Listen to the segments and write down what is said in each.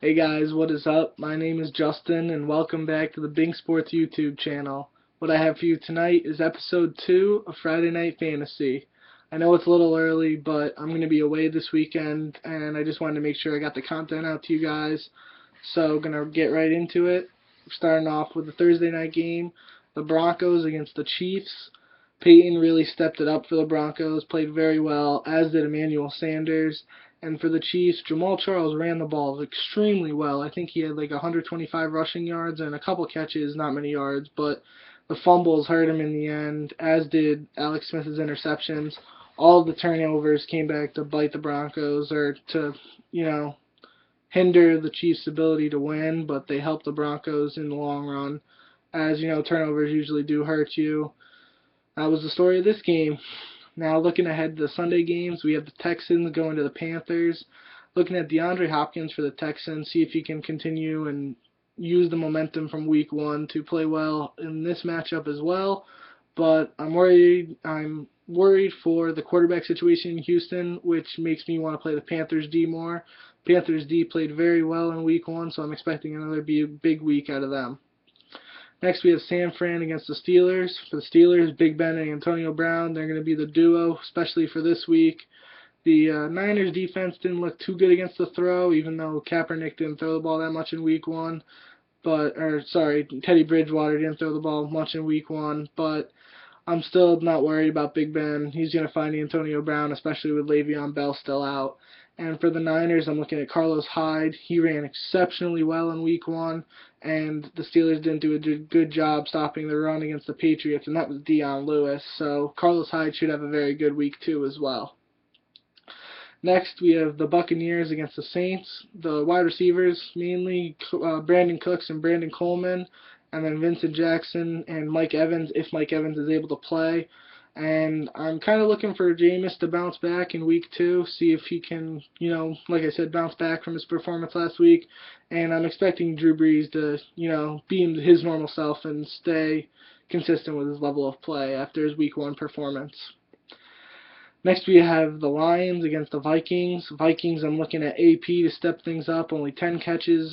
Hey guys, what is up? My name is Justin and welcome back to the BinkSports YouTube channel. What I have for you tonight is episode 2 of Friday Night Fantasy. I know it's a little early, but I'm going to be away this weekend and I just wanted to make sure I got the content out to you guys. So I'm going to get right into it. Starting off with the Thursday night game, the Broncos against the Chiefs. Peyton really stepped it up for the Broncos, played very well, as did Emmanuel Sanders. And for the Chiefs, Jamal Charles ran the ball extremely well. I think he had like 125 rushing yards and a couple catches, not many yards, but the fumbles hurt him in the end, as did Alex Smith's interceptions. All of the turnovers came back to bite the Broncos or to, you know, hinder the Chiefs' ability to win, but they helped the Broncos in the long run. As you know, turnovers usually do hurt you. That was the story of this game. Now looking ahead to the Sunday games, we have the Texans going to the Panthers. Looking at DeAndre Hopkins for the Texans, see if he can continue and use the momentum from week 1 to play well in this matchup as well. But I'm worried for the quarterback situation in Houston, which makes me want to play the Panthers D more. Panthers D played very well in week 1, so I'm expecting another big week out of them. Next, we have San Fran against the Steelers. For the Steelers, Big Ben and Antonio Brown, they're going to be the duo, especially for this week. The Niners defense didn't look too good against the throw, even though Kaepernick didn't throw the ball that much in week 1. Teddy Bridgewater didn't throw the ball much in week 1, but I'm still not worried about Big Ben. He's going to find Antonio Brown, especially with Le'Veon Bell still out. And for the Niners, I'm looking at Carlos Hyde. He ran exceptionally well in week 1, and the Steelers didn't do a good job stopping the run against the Patriots, and that was Dion Lewis. So Carlos Hyde should have a very good week 2 as well. Next, we have the Buccaneers against the Saints. The wide receivers, mainly Brandon Cooks and Brandon Coleman, and then Vincent Jackson and Mike Evans, if Mike Evans is able to play. And I'm kind of looking for Jameis to bounce back in week 2, see if he can, like I said, bounce back from his performance last week. And I'm expecting Drew Brees to, be his normal self and stay consistent with his level of play after his week 1 performance. Next, we have the Lions against the Vikings. Vikings, I'm looking at AP to step things up. Only 10 carries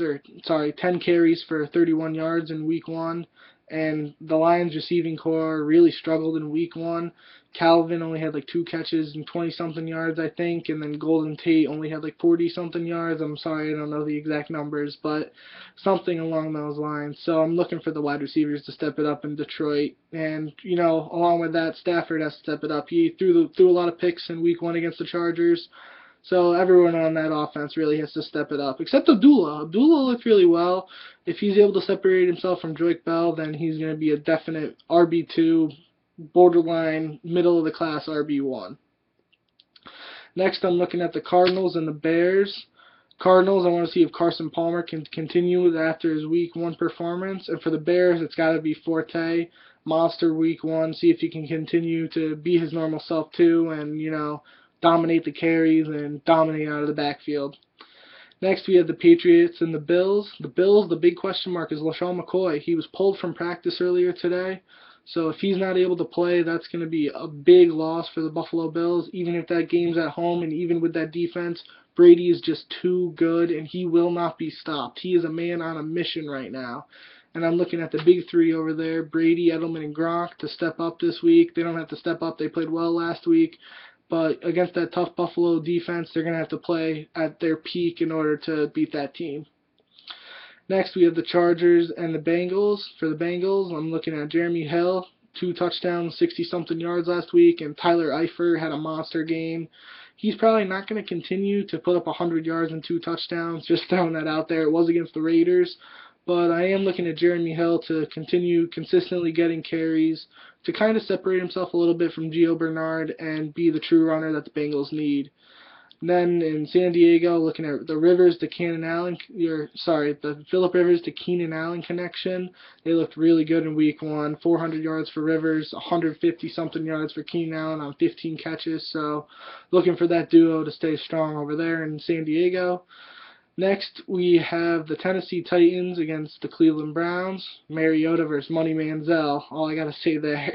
for 31 yards in week 1. And the Lions receiving core really struggled in week 1. Calvin only had like 2 catches and 20-something yards, I think. And then Golden Tate only had like 40-something yards. I'm sorry, I don't know the exact numbers, but something along those lines. So I'm looking for the wide receivers to step it up in Detroit. And, along with that, Stafford has to step it up. He threw a lot of picks in week 1 against the Chargers. So everyone on that offense really has to step it up, except Abdullah. Abdullah looked really well. If he's able to separate himself from Drake Bell, then he's going to be a definite RB2, borderline, middle-of-the-class RB1. Next, I'm looking at the Cardinals and the Bears. Cardinals, I want to see if Carson Palmer can continue after his week 1 performance. And for the Bears, it's got to be Forte, monster week 1, see if he can continue to be his normal self too and, dominate the carries and dominate out of the backfield. Next, we have the Patriots and the Bills. The Bills, the big question mark is LaShawn McCoy. He was pulled from practice earlier today. So if he's not able to play, that's going to be a big loss for the Buffalo Bills. Even if that game's at home and even with that defense, Brady is just too good and he will not be stopped. He is a man on a mission right now. And I'm looking at the big 3 over there, Brady, Edelman, and Gronk, to step up this week. They don't have to step up. They played well last week. But against that tough Buffalo defense, they're going to have to play at their peak in order to beat that team. Next, we have the Chargers and the Bengals. For the Bengals, I'm looking at Jeremy Hill, 2 touchdowns, 60-something yards last week, and Tyler Eifert had a monster game. He's probably not going to continue to put up 100 yards and 2 touchdowns, just throwing that out there. It was against the Raiders. But I am looking at Jeremy Hill to continue consistently getting carries, to kind of separate himself a little bit from Gio Bernard and be the true runner that the Bengals need. And then in San Diego, looking at the the Phillip Rivers to Keenan Allen connection. They looked really good in week 1. 400 yards for Rivers, 150-something yards for Keenan Allen on 15 catches. So looking for that duo to stay strong over there in San Diego. Next, we have the Tennessee Titans against the Cleveland Browns. Mariota versus Money Manziel. All I got to say there.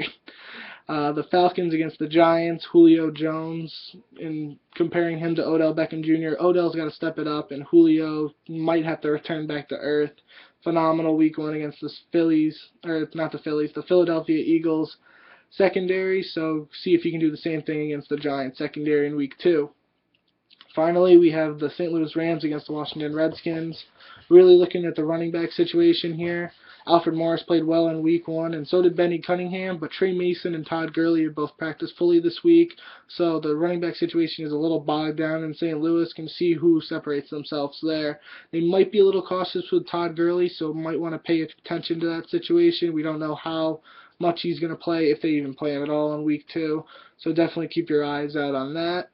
The Falcons against the Giants, Julio Jones, and comparing him to Odell Beckham Jr. Odell's got to step it up, and Julio might have to return back to earth. Phenomenal week 1 against the Phillies, or not the Phillies, the Philadelphia Eagles secondary, so see if he can do the same thing against the Giants secondary in week 2. Finally, we have the St. Louis Rams against the Washington Redskins. Really looking at the running back situation here. Alfred Morris played well in week 1, and so did Benny Cunningham, but Trey Mason and Todd Gurley have both practiced fully this week, so the running back situation is a little bogged down, and St. Louis can see who separates themselves there. They might be a little cautious with Todd Gurley, so might want to pay attention to that situation. We don't know how much he's going to play, if they even play him at all in week 2, so definitely keep your eyes out on that.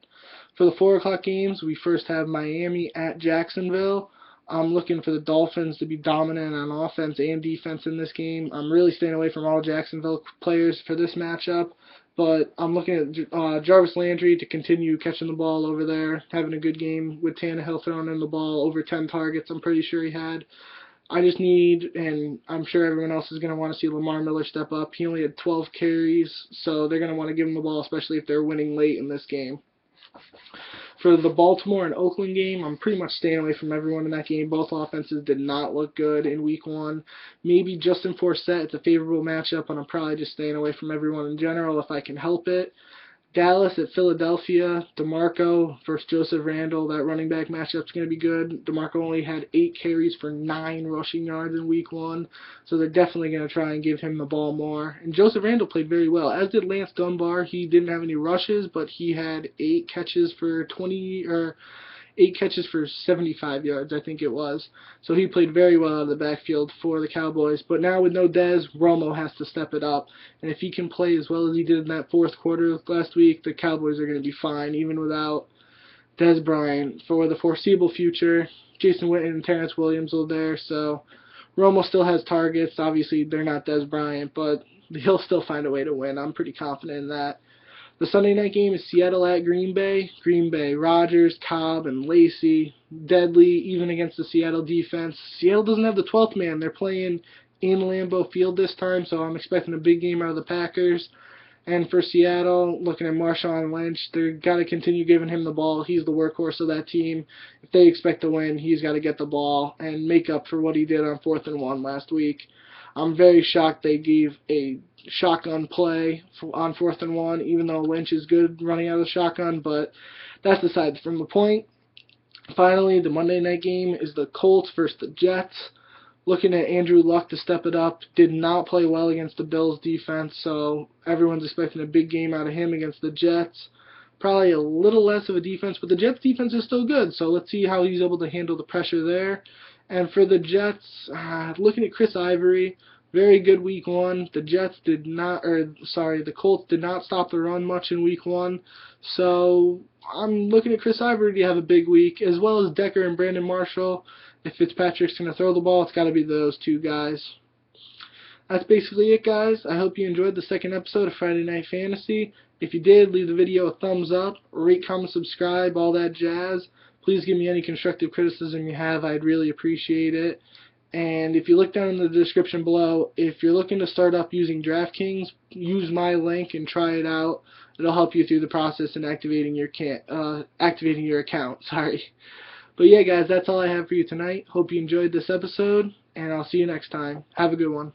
For the 4 o'clock games, we first have Miami at Jacksonville. I'm looking for the Dolphins to be dominant on offense and defense in this game. I'm really staying away from all Jacksonville players for this matchup, but I'm looking at Jarvis Landry to continue catching the ball over there, having a good game with Tannehill throwing in the ball, over 10 targets I'm pretty sure he had. I just need, and I'm sure everyone else is going to want to see Lamar Miller step up. He only had 12 carries, so they're going to want to give him the ball, especially if they're winning late in this game. For the Baltimore and Oakland game, I'm pretty much staying away from everyone in that game. Both offenses did not look good in week 1. Maybe Justin Forsett, it's a favorable matchup, and I'm probably just staying away from everyone in general if I can help it. Dallas at Philadelphia, DeMarco versus Joseph Randle. That running back matchup's going to be good. DeMarco only had 8 carries for 9 rushing yards in week 1, so they're definitely going to try and give him the ball more. And Joseph Randle played very well, as did Lance Dunbar. He didn't have any rushes, but he had 8 catches for 75 yards, I think it was. So he played very well out of the backfield for the Cowboys. But now with no Dez, Romo has to step it up. And if he can play as well as he did in that 4th quarter last week, the Cowboys are going to be fine, even without Dez Bryant. For the foreseeable future, Jason Witten and Terrence Williams are there. So Romo still has targets. Obviously, they're not Dez Bryant, but he'll still find a way to win. I'm pretty confident in that. The Sunday night game is Seattle at Green Bay. Green Bay, Rodgers, Cobb, and Lacey. Deadly, even against the Seattle defense. Seattle doesn't have the 12th man. They're playing in Lambeau Field this time, so I'm expecting a big game out of the Packers. And for Seattle, looking at Marshawn Lynch, they've got to continue giving him the ball. He's the workhorse of that team. If they expect to win, he's got to get the ball and make up for what he did on 4th and 1 last week. I'm very shocked they gave a shotgun play on 4th and 1, even though Lynch is good running out of the shotgun, but that's aside from the point. Finally, the Monday night game is the Colts versus the Jets. Looking at Andrew Luck to step it up. Did not play well against the Bills defense, so everyone's expecting a big game out of him against the Jets. Probably a little less of a defense, but the Jets defense is still good, so let's see how he's able to handle the pressure there. And for the Jets, looking at Chris Ivory, very good week 1. The Colts did not stop the run much in week 1. So I'm looking at Chris Ivory to have a big week, as well as Decker and Brandon Marshall. If Fitzpatrick's going to throw the ball, it's got to be those 2 guys. That's basically it, guys. I hope you enjoyed the 2nd episode of Friday Night Fantasy. If you did, leave the video a thumbs up, rate, comment, subscribe, all that jazz. Please give me any constructive criticism you have. I'd really appreciate it. And if you look down in the description below, if you're looking to start up using DraftKings, use my link and try it out. It'll help you through the process in activating your account. Sorry. But yeah, guys, that's all I have for you tonight. Hope you enjoyed this episode, and I'll see you next time. Have a good one.